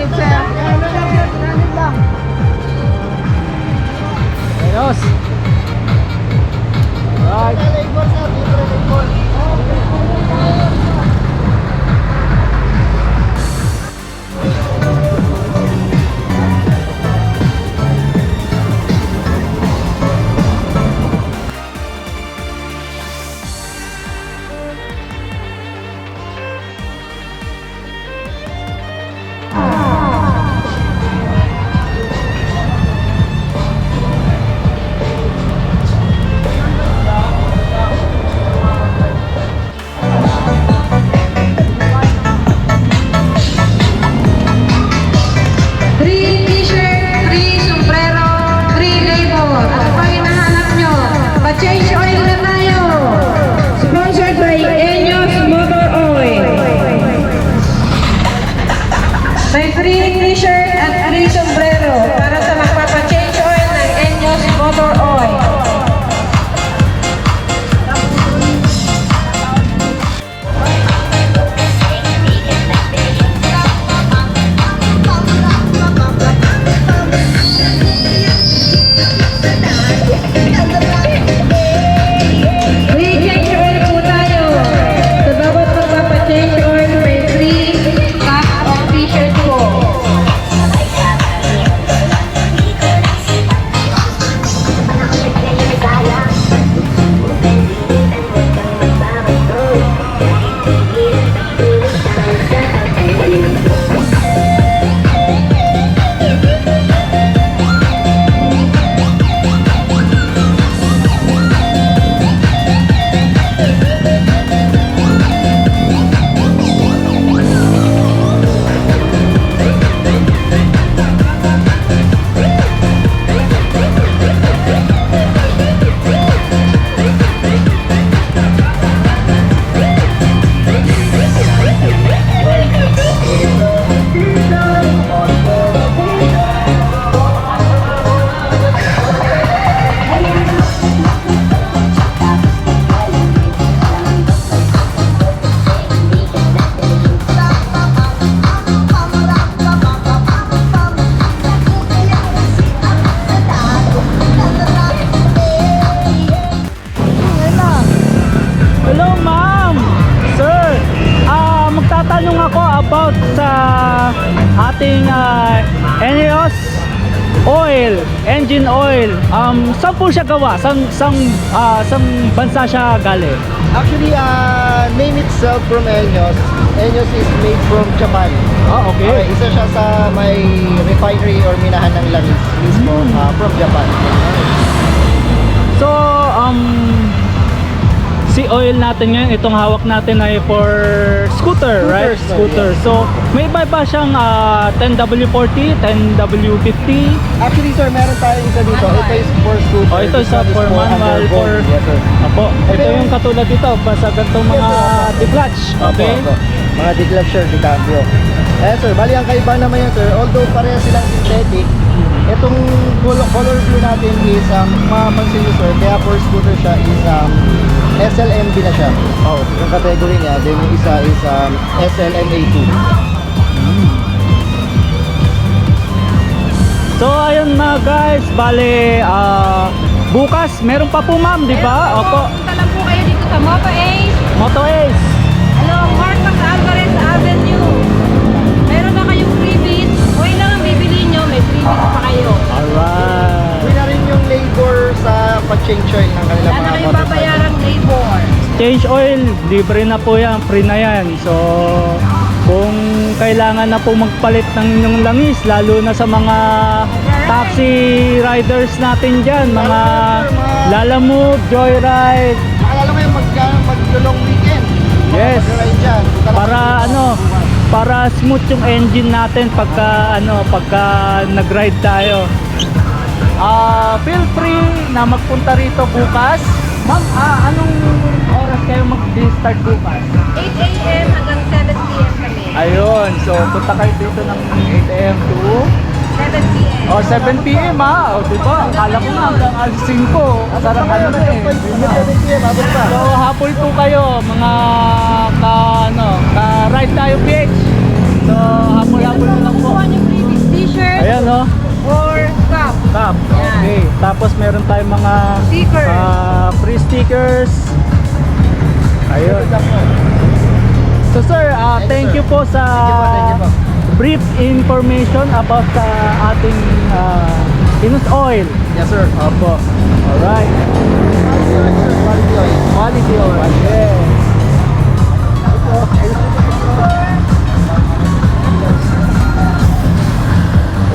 gilid, sir. Ayos. Alright. Free t-shirt, free sombrero, free labor. Ano pang hinahanap nyo? Pa-change oil na tayo. Sponsored by Enyos Motor Oil. May free t-shirt at free sombrero para sa magpapa-change oil ng Enyos Motor Oil. Free change oil po tayo. Sa bawat magpapa-change oil, may free pack of t-shirt po. Hello ma'am, sir. Magtatanong ako about sa ating Enyos oil, engine oil. Saan po siya gawa? Saan bansa siya galing? Actually, name itself from Enyos. Enyos is made from Japan. Okay. Isa siya sa may refinery or minahan ng langis mismo from Japan. So, si oil natin ngayon, itong hawak natin ay for scooter, right? Scooters, Scooter. So, may iba ba siyang 10W40, 10W50? Actually, sir, meron tayong isa dito. Ito is for scooter. Oh, ito This sa one is for manual, undergo. for... Yes, sir. Apo, ito yung katulad dito, sa ganitong mga declutch. Okay? Opo. Mga declutcher, decambio. Eh, sir, bali ang kaiba naman yan, sir. Although pareha silang synthetic, itong color blue natin is, mapapansin nyo, sir, kaya for scooter siya is, SLMB na siya. Yung category niya. Then yung isa is, SLMA2. So, ayun na guys, bale, bukas, meron pa po ma'am, di ba? Opo. Punta lang po kayo dito sa Moto Ace. Moto Ace. Along Marcos Alvarez Avenue. Meron ba kayong freebies? Oil lang ang bibili nyo, may freebies pa kayo. Alright. Free na rin yung labor sa pag-change oil ng kanila Wala na mga kayong motorcycle. babayarang labor. Change oil, libre na po yan, free na yan. So, kung kailangan na po magpalit ng inyong langis, lalo na sa mga taxi riders natin dyan, mga Lalamove, Joyride, Alala mo yung mag-long weekend. Yes. Mag-ride dyan. para ano, para smooth yung engine natin pagka nag-ride tayo. Feel free na magpunta rito bukas. Ma'am, anong oras kayo mag-start bukas? 8 a.m. hanggang 7 p.m. kami. Ayun, so punta kayo dito ng 8 a.m. to 7 p.m. 7 p.m. O diba? Akala ko nga hanggang alas 5. Sarang ano na eh. So hapol po kayo mga ka-ride tayo PH. So hapol-hapol na lang po. shop. Okay. Tapos meron tayong mga Stickers. free stickers. Ayun. So sir, thank you po sa Thank you po. brief information about sa ating Inus Oil. Yes sir. Opo. Alright. Quality oil. Quality oil. Yes.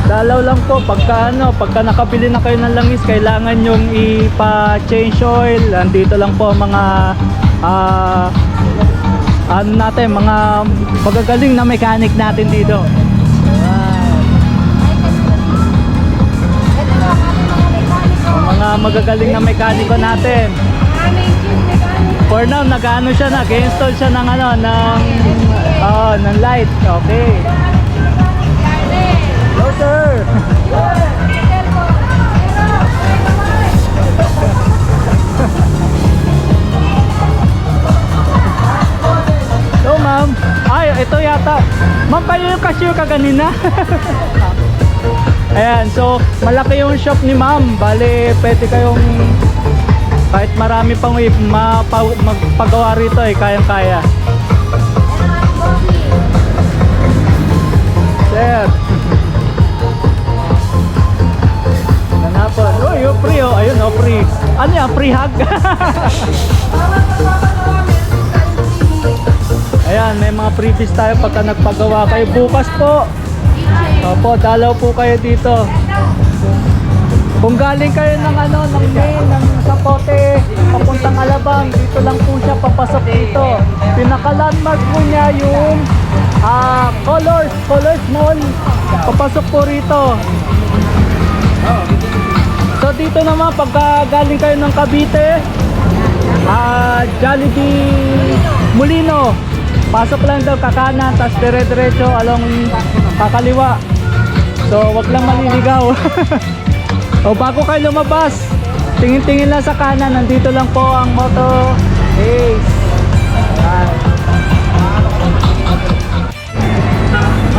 Dalaw lang po pagka nakabili na kayo ng langis, kailangan yung ipa-change oil. Andito lang po ang mga natin, mga magagaling na mechanic natin dito. Ang mga magagaling na mekaniko natin. For now, nag-ano siya, nag-install siya ng ng light. Okay. Hello, sir. So, ma'am. Ay, ito yata. Ma'am, kayo yung cashier ka kanina? Ayan, so malaki yung shop ni ma'am. Bale, pwede kayong kahit marami pang magpagawa rito kayang-kaya. Sir. Nanapon. Oh, yung free oh. Ayun oh, free. Ano yan? Free hug? Ayan, may mga freebies tayo pagka nagpagawa kayo. Bukas po. Opo, dalaw po kayo dito. Kung galing kayo ng main, ng Sapote, papuntang Alabang, dito lang po siya papasok dito. Pinaka-landmark po niya yung Colors Mall. Papasok po rito. So dito naman, pagka galing kayo ng Cavite, Jollibee Molino, pasok lang daw kakanan, tapos dire-diretso along kakaliwa. So wag lang maliligaw. O bago kayo lumabas, tingin-tingin lang sa kanan, nandito lang po ang Moto Ace.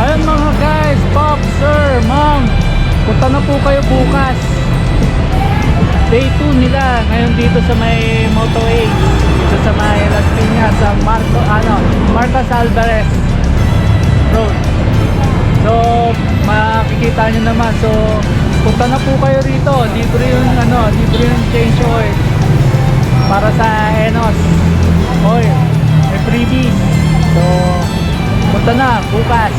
Ayun mga guys, Pop, Sir, Ma'am, punta na po kayo bukas. Day 2 nila ngayon dito sa may Moto Ace, dito sa may Las Piñas, sa Marcos Alvarez Road. So makikita nyo naman. So punta na po kayo rito. Libre yung change oil para sa Enos Oil. May freebies. So punta na bukas.